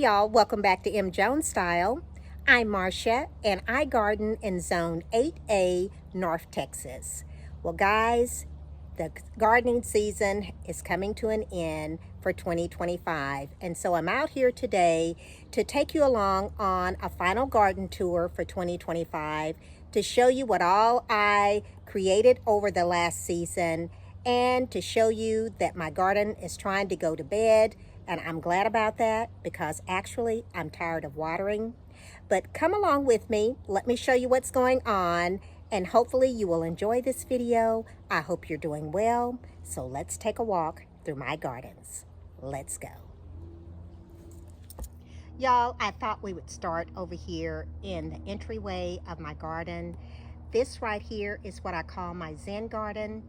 y'all, welcome back to M. Jones Style. I'm Marcia and I garden in Zone 8A, North Texas. Well guys, the gardening season is coming to an end for 2025, and so I'm out here today to take you along on a final garden tour for 2025 to show you what all I created over the last season and to show you that my garden is trying to go to bed. And I'm glad about that because actually I'm tired of watering. But come along with me. Let me show you what's going on. And hopefully you will enjoy this video. I hope you're doing well. So let's take a walk through my gardens. Let's go. Y'all, I thought we would start over here in the entryway of my garden. This right here is what I call my Zen garden.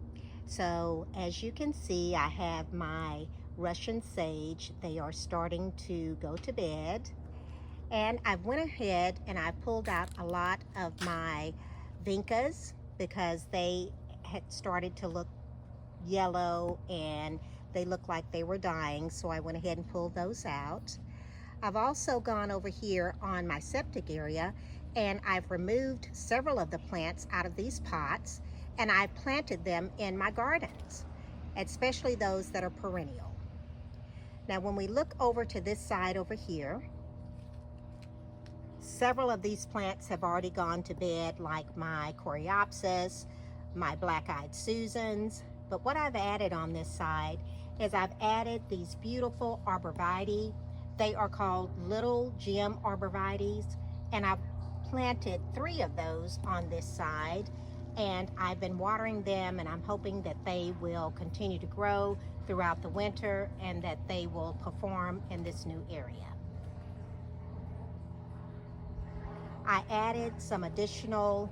So as you can see, I have my Russian sage. They are starting to go to bed. And I went ahead and I pulled out a lot of my vincas because they had started to look yellow and they looked like they were dying. So I went ahead and pulled those out. I've also gone over here on my septic area and I've removed several of the plants out of these pots and I've planted them in my gardens, especially those that are perennial. Now, when we look over to this side over here, several of these plants have already gone to bed, like my Coreopsis, my Black-Eyed Susans. But what I've added on this side is I've added these beautiful arborvitae. They are called Little Gem arborvitaes, and I've planted 3 of those on this side. And I've been watering them, and I'm hoping that they will continue to grow throughout the winter and that they will perform in this new area. I added some additional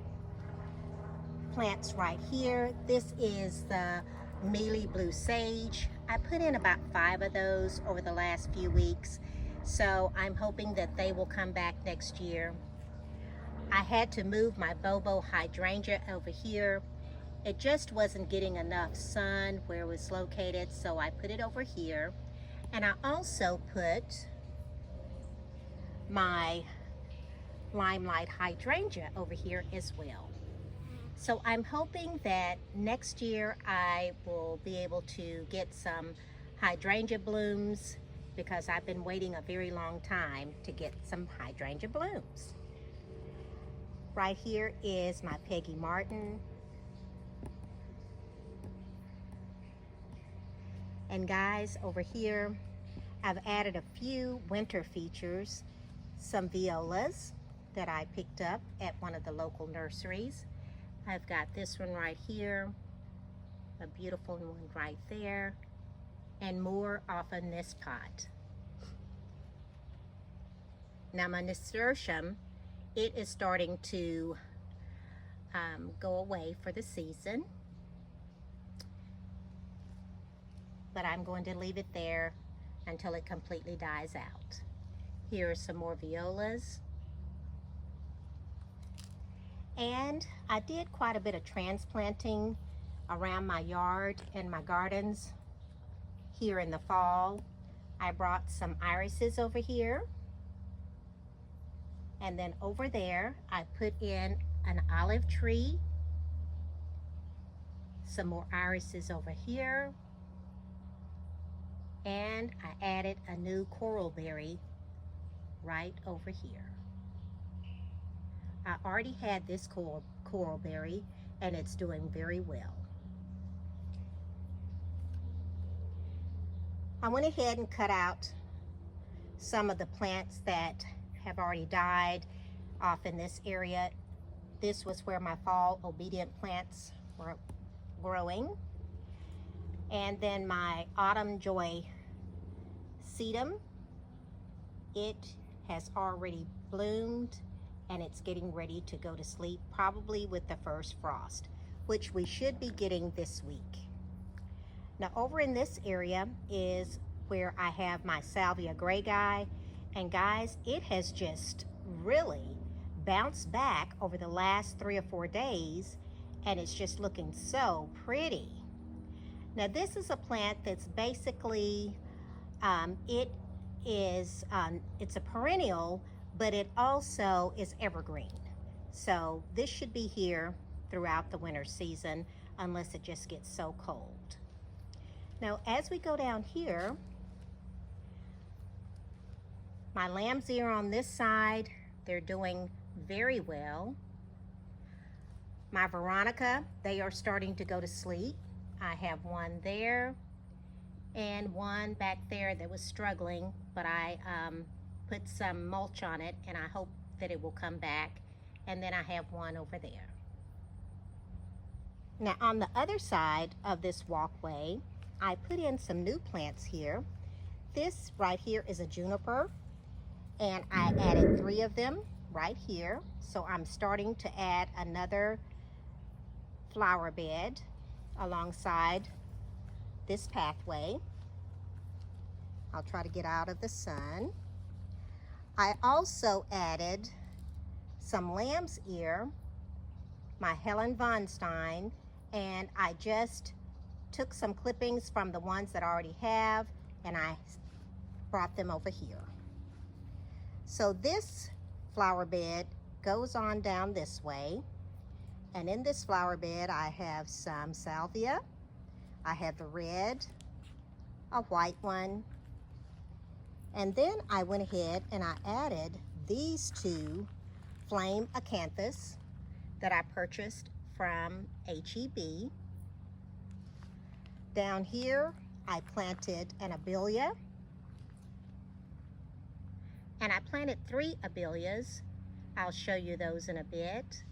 plants right here. This is the Mealy Blue Sage. I put in about 5 of those over the last few weeks, so I'm hoping that they will come back next year. I had to move my Bobo hydrangea over here. It just wasn't getting enough sun where it was located, so I put it over here. And I also put my Limelight hydrangea over here as well. So I'm hoping that next year I will be able to get some hydrangea blooms because I've been waiting a very long time to get some hydrangea blooms. Right here is my Peggy Martin. And guys, over here, I've added a few winter features, some violas that I picked up at one of the local nurseries. I've got this one right here, a beautiful one right there, and more off in this pot. Now my nasturtium, it is starting to go away for the season, but I'm going to leave it there until it completely dies out. Here are some more violas. And I did quite a bit of transplanting around my yard and my gardens here in the fall. I brought some irises over here. And then over there, I put in an olive tree, some more irises over here, and I added a new coral berry right over here. I already had this coral berry, and it's doing very well. I went ahead and cut out some of the plants that have already died off in this area. This was where my fall obedient plants were growing. And then my autumn joy sedum, it has already bloomed and it's getting ready to go to sleep, probably with the first frost, which we should be getting this week. Now over in this area is where I have my salvia greyi, and guys, it has just really bounced back over the last 3 or 4 days, and it's just looking so pretty. Now this is a plant that's basically, it is, it's a perennial, but it also is evergreen. So this should be here throughout the winter season unless it just gets so cold. Now, as we go down here, my lamb's ear on this side, they're doing very well. My Veronica, they are starting to go to sleep. I have one there and one back there that was struggling, but I put some mulch on it and I hope that it will come back. And then I have one over there. Now on the other side of this walkway, I put in some new plants here. This right here is a juniper, and I added 3 of them right here. So I'm starting to add another flower bed alongside this pathway. I'll try to get out of the sun. I also added some lamb's ear, my Helen von Stein, and I just took some clippings from the ones that I already have and I brought them over here. So this flower bed goes on down this way, and in this flower bed I have some salvia, I have the red, a white one, and then I went ahead and I added these 2 flame acanthus that I purchased from H-E-B. Down here I planted an abelia, and I planted 3 abelias. I'll show you those in a bit.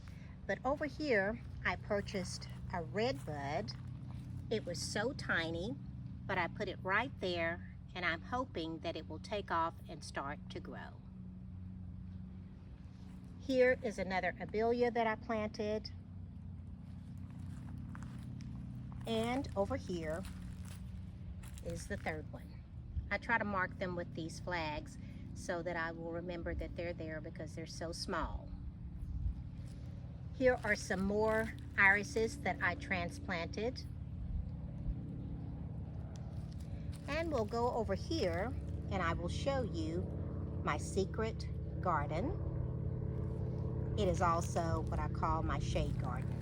But over here I purchased a red bud. It was so tiny, but I put it right there, and I'm hoping that it will take off and start to grow. Here is another abelia that I planted. And over here is the 3rd one. I try to mark them with these flags so that I will remember that they're there because they're so small. Here are some more irises that I transplanted. And we'll go over here and I will show you my secret garden. It is also what I call my shade garden.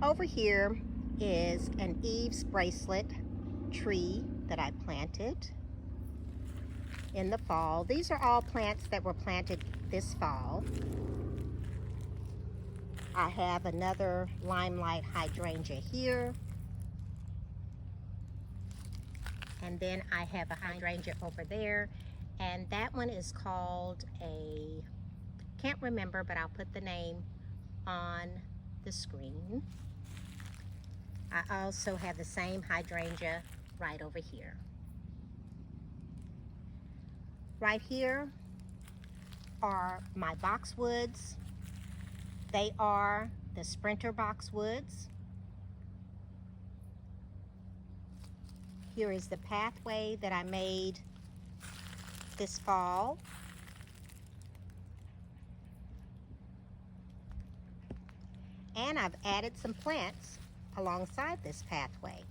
Over here is an Eve's bracelet tree that I planted in the fall. These are all plants that were planted this fall. I have another limelight hydrangea here. And then I have a hydrangea over there. And that one is called can't remember, but I'll put the name on the screen. I also have the same hydrangea right over here. Right here are my boxwoods. They are the Sprinter boxwoods. Here is the pathway that I made this fall. And I've added some plants alongside this pathway.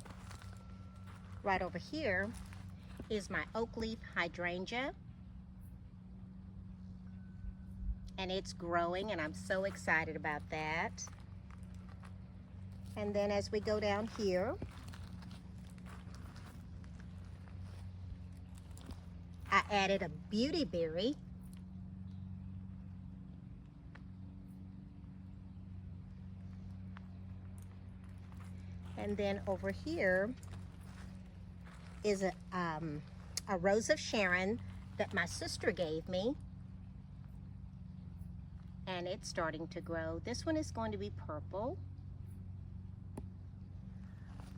Right over here is my oak leaf hydrangea. And it's growing, and I'm so excited about that. And then as we go down here, I added a beautyberry. And then over here is a rose of Sharon that my sister gave me. And it's starting to grow. This one is going to be purple.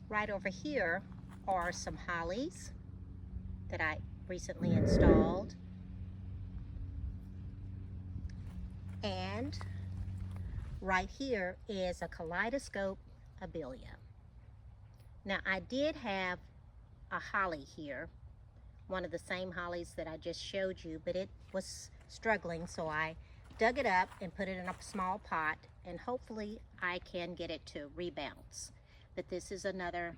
Right over here are some hollies that I recently installed. And right here is a kaleidoscope abelia. Now I did have a holly here, one of the same hollies that I just showed you, but it was struggling, so I dug it up and put it in a small pot, and hopefully I can get it to rebalance. But this is another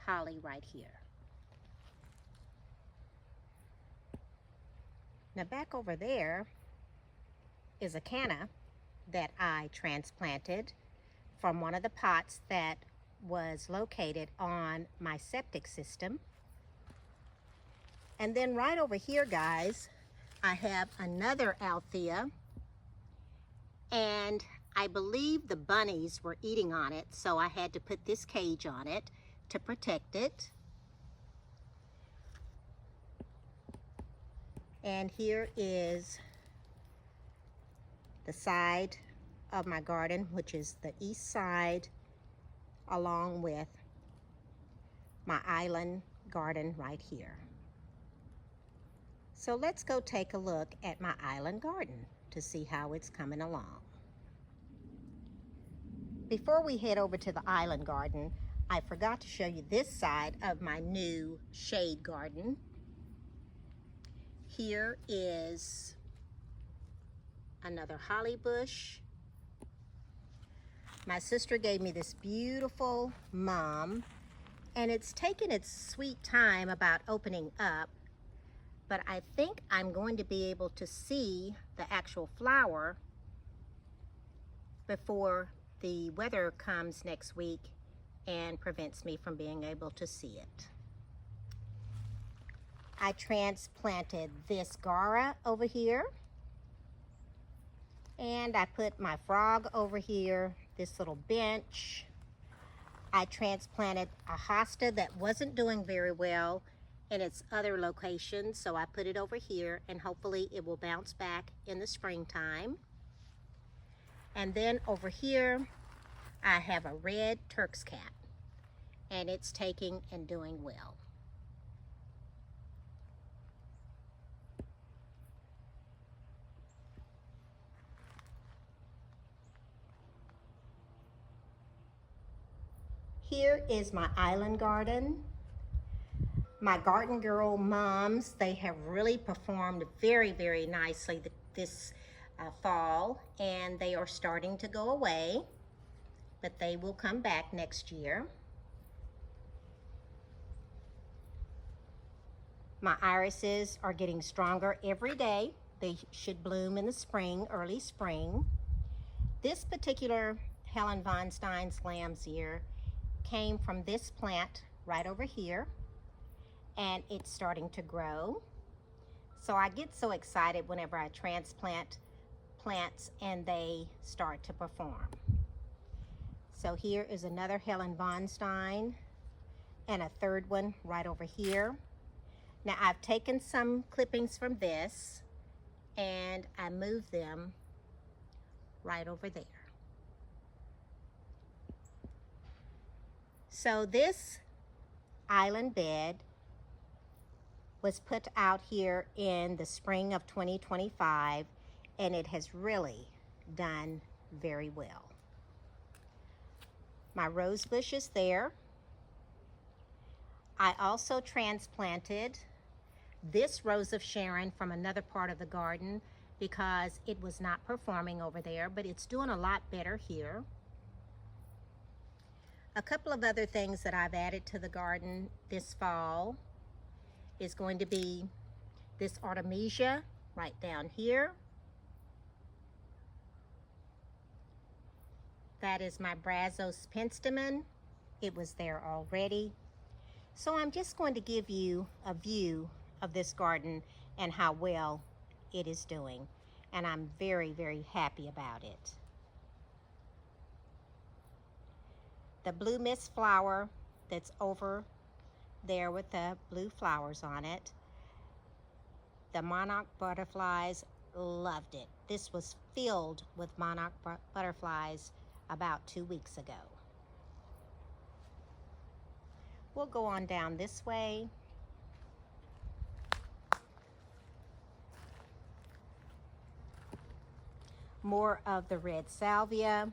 holly right here. Now back over there is a canna that I transplanted from one of the pots that was located on my septic system. And then right over here, guys, I have another Althea, and I believe the bunnies were eating on it, so I had to put this cage on it to protect it. And here is the side of my garden, which is the east side, along with my island garden right here. So let's go take a look at my island garden to see how it's coming along. Before we head over to the island garden, I forgot to show you this side of my new shade garden. Here is another holly bush. My sister gave me this beautiful mum, and it's taken its sweet time about opening up, but I think I'm going to be able to see the actual flower before the weather comes next week and prevents me from being able to see it. I transplanted this Gaura over here, and I put my frog over here, this little bench. I transplanted a hosta that wasn't doing very well in its other locations, so I put it over here, and hopefully it will bounce back in the springtime. And then over here, I have a red Turk's cat, and it's taking and doing well. Here is my island garden. My Garden Girl mums, they have really performed very, very nicely this fall, and they are starting to go away, but they will come back next year. My irises are getting stronger every day. They should bloom in the spring, early spring. This particular Helen von Stein's lamb's ear came from this plant right over here, and it's starting to grow. So I get so excited whenever I transplant plants and they start to perform. So here is another Helen von Stein and a third one right over here. Now I've taken some clippings from this and I moved them right over there. So this island bed was put out here in the spring of 2025, and it has really done very well. My rose bush is there. I also transplanted this Rose of Sharon from another part of the garden because it was not performing over there, but it's doing a lot better here. A couple of other things that I've added to the garden this fall is going to be this Artemisia right down here. That is my Brazos penstemon. It was there already. So I'm just going to give you a view of this garden and how well it is doing. And I'm very, very happy about it. The blue mist flower that's over there with the blue flowers on it, the monarch butterflies loved it. This was filled with monarch butterflies about 2 weeks ago. We'll go on down this way. More of the red salvia.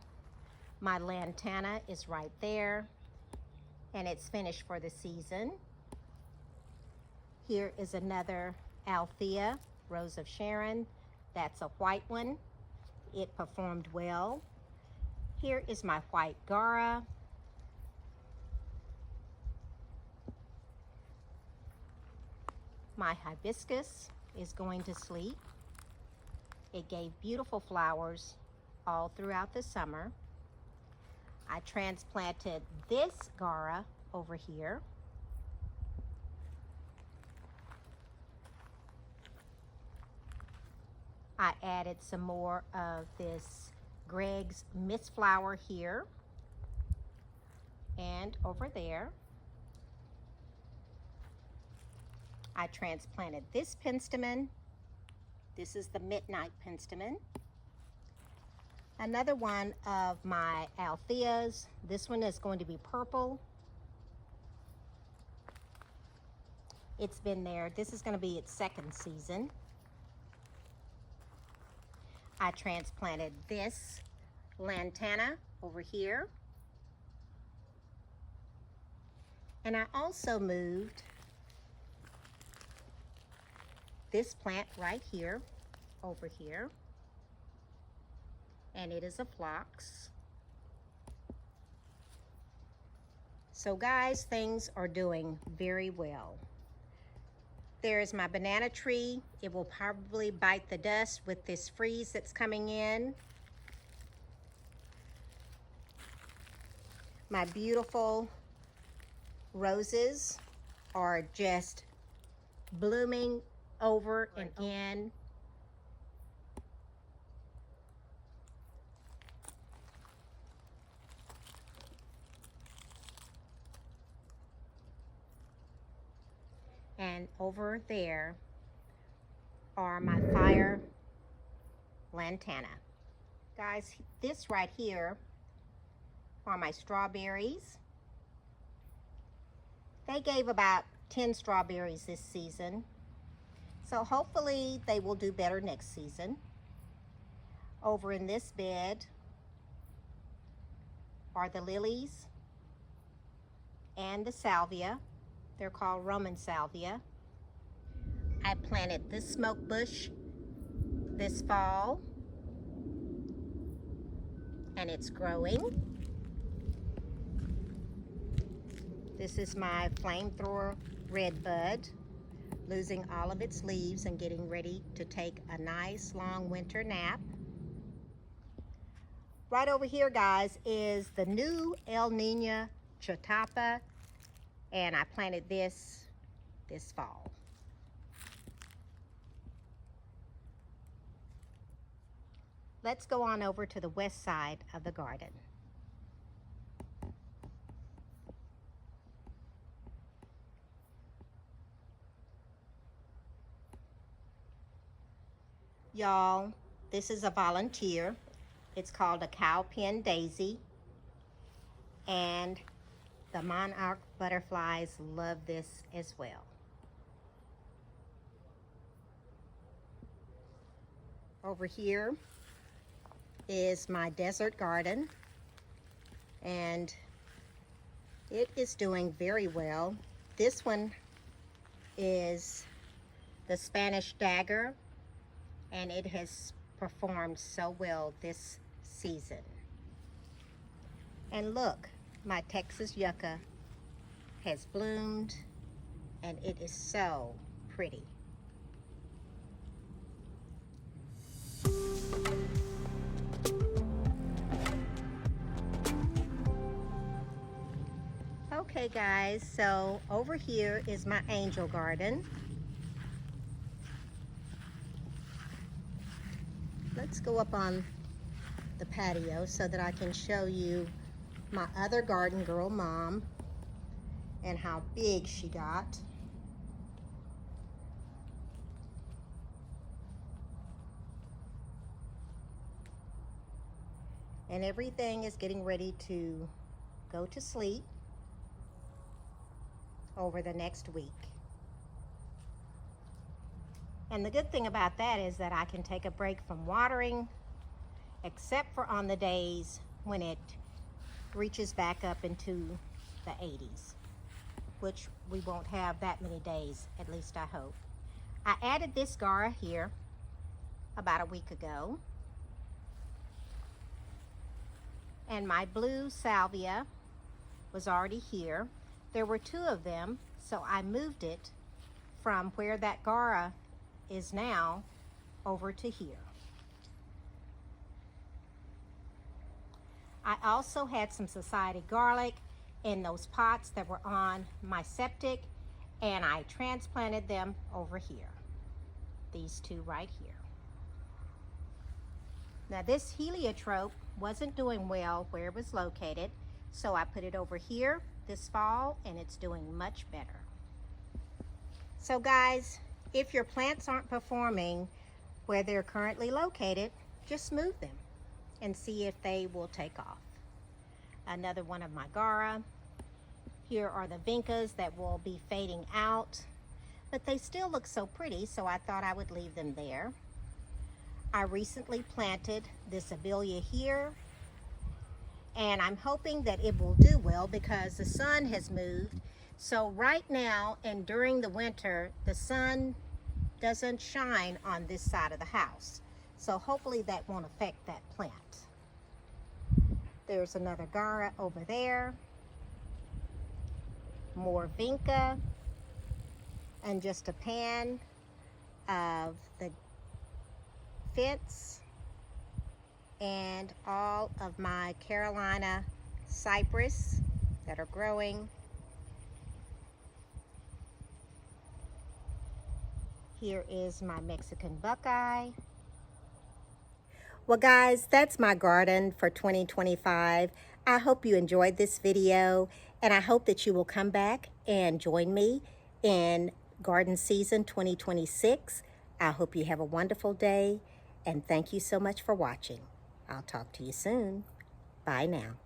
My lantana is right there, and it's finished for the season. Here is another Althea, Rose of Sharon. That's a white one. It performed well. Here is my white Gaura. My hibiscus is going to sleep. It gave beautiful flowers all throughout the summer. I transplanted this Gaura over here. I added some more of this Greg's Mist Flower here and over there. I transplanted this penstemon. This is the Midnight Penstemon. Another one of my Altheas. This one is going to be purple. It's been there. This is going to be its second season. I transplanted this Lantana over here. And I also moved this plant right here over here. And it is a phlox. So guys, things are doing very well. There's my banana tree. It will probably bite the dust with this freeze that's coming in. My beautiful roses are just blooming over and in. And over there are my fire lantana. Guys, this right here are my strawberries. They gave about 10 strawberries this season. So hopefully they will do better next season. Over in this bed are the lilies and the salvia. They're called Roman salvia. I planted this smoke bush this fall, and it's growing. This is my flamethrower red bud, losing all of its leaves and getting ready to take a nice long winter nap. Right over here, guys, is the new El Nino Chatapa, and I planted this fall. Let's go on over to the west side of the garden. Y'all, this is a volunteer. It's called a cowpen daisy, and the monarch butterflies love this as well. Over here is my desert garden, and it is doing very well. This one is the Spanish dagger, and it has performed so well this season. And look, my Texas yucca has bloomed, and it is so pretty. Okay guys, so over here is my angel garden. Let's go up on the patio so that I can show you my other garden girl mom and how big she got. And everything is getting ready to go to sleep over the next week. And the good thing about that is that I can take a break from watering, except for on the days when it reaches back up into the 80s, which we won't have that many days, at least I hope. I added this Gaura here about a week ago. And my blue salvia was already here. There were two of them, so I moved it from where that Gaura is now over to here. I also had some Society garlic in those pots that were on my septic, and I transplanted them over here. These two right here. Now this heliotrope wasn't doing well where it was located, so I put it over here this fall, and it's doing much better. So guys, if your plants aren't performing where they're currently located, just move them and see if they will take off. Another one of my Gaura. Here are the Vincas that will be fading out, but they still look so pretty, so I thought I would leave them there. I recently planted this Abelia here, and I'm hoping that it will do well because the sun has moved. So right now and during the winter, the sun doesn't shine on this side of the house. So hopefully that won't affect that plant. There's another Gaura over there. More Vinca, and just a pan of the fence and all of my Carolina cypress that are growing. Here is my Mexican buckeye. Well guys, that's my garden for 2025. I hope you enjoyed this video, and I hope that you will come back and join me in garden season 2026. I hope you have a wonderful day, and thank you so much for watching. I'll talk to you soon. Bye now.